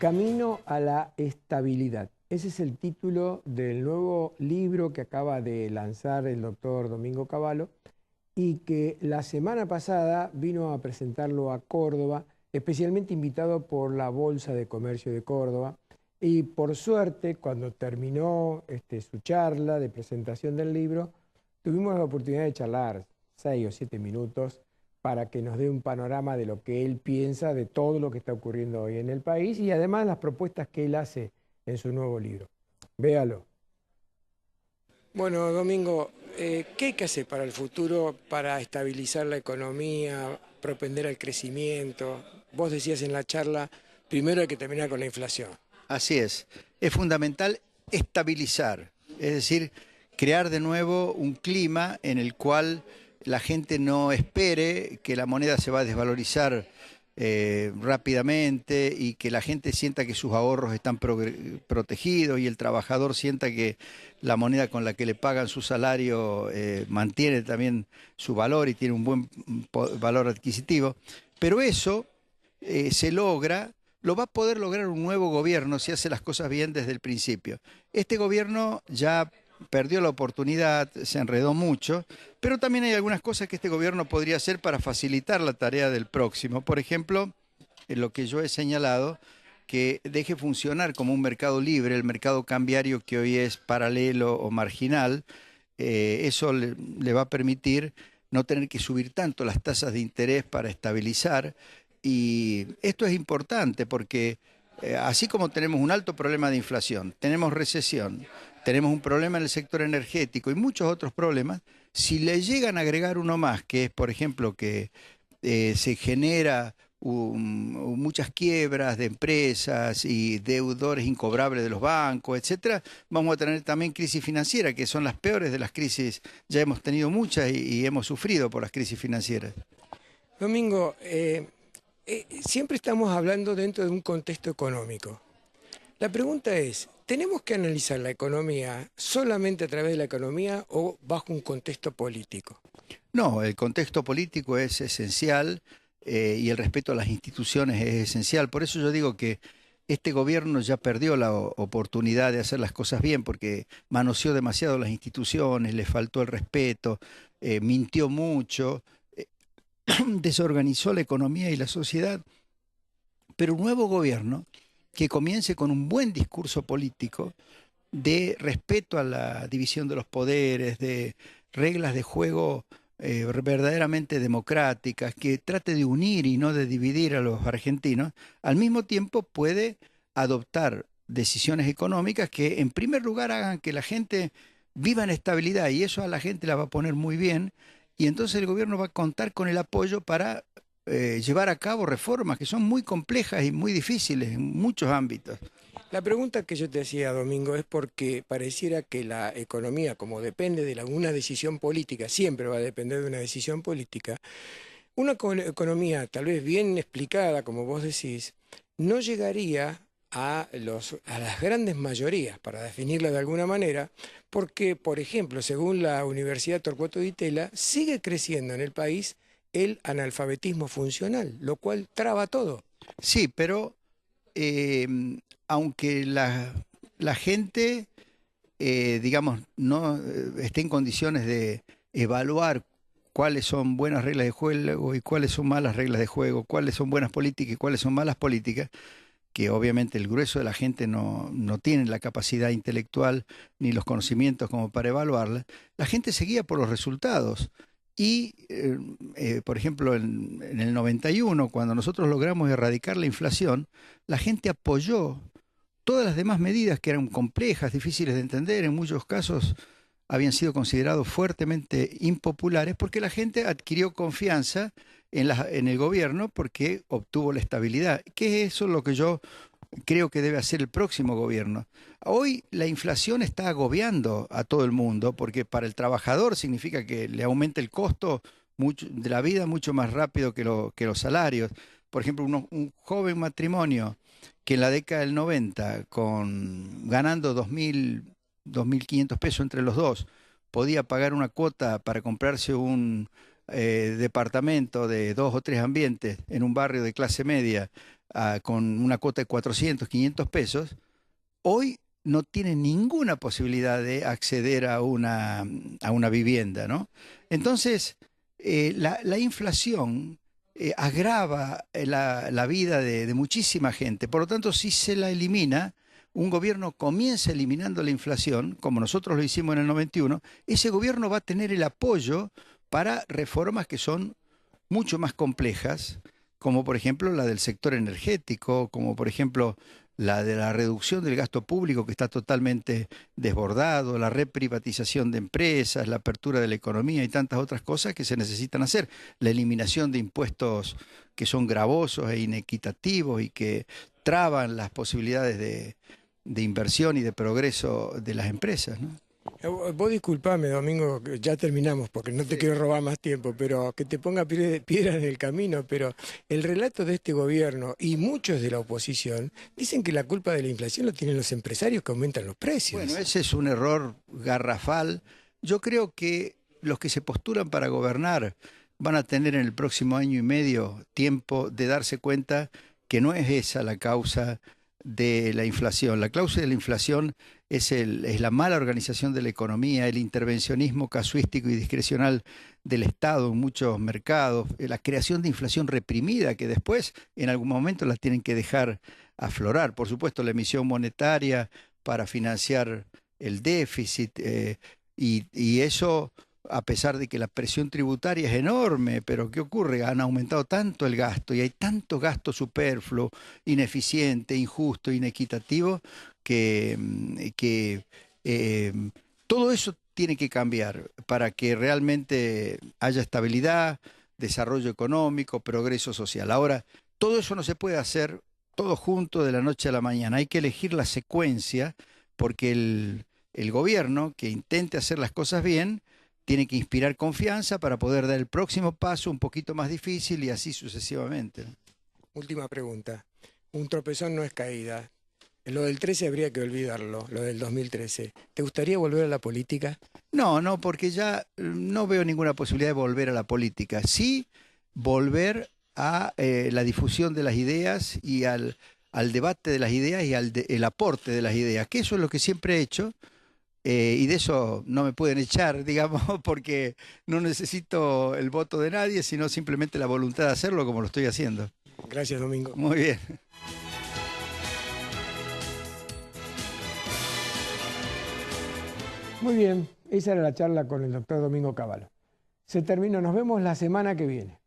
Camino a la estabilidad. Ese es el título del nuevo libro que acaba de lanzar el doctor Domingo Cavallo y que la semana pasada vino a presentarlo a Córdoba, especialmente invitado por la Bolsa de Comercio de Córdoba. Y por suerte, cuando terminó su charla de presentación del libro, tuvimos la oportunidad de charlar 6 o 7 minutos para que nos dé un panorama de lo que él piensa de todo lo que está ocurriendo hoy en el país y además las propuestas que él hace en su nuevo libro. Véalo. Bueno, Domingo, ¿qué hay que hacer para el futuro para estabilizar la economía, propender al crecimiento? Vos decías en la charla, primero hay que terminar con la inflación. Así es fundamental estabilizar, es decir, crear de nuevo un clima en el cual la gente no espere que la moneda se va a desvalorizar rápidamente y que la gente sienta que sus ahorros están protegidos y el trabajador sienta que la moneda con la que le pagan su salario mantiene también su valor y tiene un buen valor adquisitivo. Pero eso lo va a poder lograr un nuevo gobierno si hace las cosas bien desde el principio. Este gobierno ya perdió la oportunidad, se enredó mucho, pero también hay algunas cosas que este gobierno podría hacer para facilitar la tarea del próximo. Por ejemplo, en lo que yo he señalado, que deje funcionar como un mercado libre, el mercado cambiario que hoy es paralelo o marginal. Eso le va a permitir no tener que subir tanto las tasas de interés para estabilizar. Y esto es importante porque así como tenemos un alto problema de inflación, tenemos recesión, tenemos un problema en el sector energético y muchos otros problemas, si le llegan a agregar uno más, que es, por ejemplo, que se genera muchas quiebras de empresas y deudores incobrables de los bancos, etcétera, vamos a tener también crisis financiera, que son las peores de las crisis. Ya hemos tenido muchas y hemos sufrido por las crisis financieras. Domingo, siempre estamos hablando dentro de un contexto económico. La pregunta es, ¿tenemos que analizar la economía solamente a través de la economía o bajo un contexto político? No, el contexto político es esencial y el respeto a las instituciones es esencial. Por eso yo digo que este gobierno ya perdió la oportunidad de hacer las cosas bien porque manoseó demasiado las instituciones, le faltó el respeto, mintió mucho, desorganizó la economía y la sociedad. Pero un nuevo gobierno que comience con un buen discurso político de respeto a la división de los poderes, de reglas de juego verdaderamente democráticas, que trate de unir y no de dividir a los argentinos, al mismo tiempo puede adoptar decisiones económicas que en primer lugar hagan que la gente viva en estabilidad y eso a la gente la va a poner muy bien y entonces el gobierno va a contar con el apoyo para llevar a cabo reformas que son muy complejas y muy difíciles en muchos ámbitos. La pregunta que yo te hacía, Domingo, es porque pareciera que la economía, como depende de una decisión política, siempre va a depender de una decisión política, una economía tal vez bien explicada, como vos decís, no llegaría a las grandes mayorías, para definirla de alguna manera, porque, por ejemplo, según la Universidad Torcuato Di Tella, sigue creciendo en el país el analfabetismo funcional, lo cual traba todo. Sí, pero eh, aunque la gente, digamos, no esté en condiciones de evaluar cuáles son buenas reglas de juego y cuáles son malas reglas de juego, cuáles son buenas políticas y cuáles son malas políticas, que obviamente el grueso de la gente no tiene la capacidad intelectual ni los conocimientos como para evaluarla, la gente se guía por los resultados. Y, por ejemplo, en el 91, cuando nosotros logramos erradicar la inflación, la gente apoyó todas las demás medidas que eran complejas, difíciles de entender, en muchos casos habían sido considerados fuertemente impopulares porque la gente adquirió confianza en el gobierno porque obtuvo la estabilidad, que es eso lo que yo creo que debe hacer el próximo gobierno. Hoy la inflación está agobiando a todo el mundo porque para el trabajador significa que le aumenta el costo de la vida mucho más rápido que los salarios. Por ejemplo, un joven matrimonio que en la década del 90, ganando 2.500 pesos entre los dos, podía pagar una cuota para comprarse un departamento de 2 o 3 ambientes en un barrio de clase media con una cuota de 400, 500 pesos, hoy no tiene ninguna posibilidad de acceder a una vivienda, ¿no? Entonces, la inflación agrava la vida de muchísima gente. Por lo tanto, si se la elimina, un gobierno comienza eliminando la inflación, como nosotros lo hicimos en el 91, ese gobierno va a tener el apoyo para reformas que son mucho más complejas, como por ejemplo la del sector energético, como por ejemplo la de la reducción del gasto público que está totalmente desbordado, la reprivatización de empresas, la apertura de la economía y tantas otras cosas que se necesitan hacer, la eliminación de impuestos que son gravosos e inequitativos y que traban las posibilidades de inversión y de progreso de las empresas, ¿no? Vos disculpame, Domingo, que ya terminamos porque no te quiero robar más tiempo, pero que te ponga piedras en el camino, pero el relato de este gobierno y muchos de la oposición dicen que la culpa de la inflación lo tienen los empresarios que aumentan los precios. Bueno, ese es un error garrafal. Yo creo que los que se postulan para gobernar van a tener en el próximo año y medio tiempo de darse cuenta que no es esa la causa de la inflación. La causa de la inflación es la mala organización de la economía, el intervencionismo casuístico y discrecional del Estado en muchos mercados, la creación de inflación reprimida que después en algún momento la tienen que dejar aflorar. Por supuesto, la emisión monetaria para financiar el déficit y eso a pesar de que la presión tributaria es enorme, pero ¿qué ocurre? Han aumentado tanto el gasto y hay tanto gasto superfluo, ineficiente, injusto, inequitativo, que todo eso tiene que cambiar para que realmente haya estabilidad, desarrollo económico, progreso social. Ahora, todo eso no se puede hacer todo junto de la noche a la mañana. Hay que elegir la secuencia porque el gobierno que intente hacer las cosas bien tiene que inspirar confianza para poder dar el próximo paso un poquito más difícil y así sucesivamente. Última pregunta. Un tropezón no es caída. Lo del 13 habría que olvidarlo, lo del 2013. ¿Te gustaría volver a la política? No, porque ya no veo ninguna posibilidad de volver a la política. Sí, volver a la difusión de las ideas y al debate de las ideas y el aporte de las ideas, que eso es lo que siempre he hecho. Y de eso no me pueden echar, digamos, porque no necesito el voto de nadie, sino simplemente la voluntad de hacerlo como lo estoy haciendo. Gracias, Domingo. Muy bien. Muy bien, esa era la charla con el doctor Domingo Cavallo. Se terminó, nos vemos la semana que viene.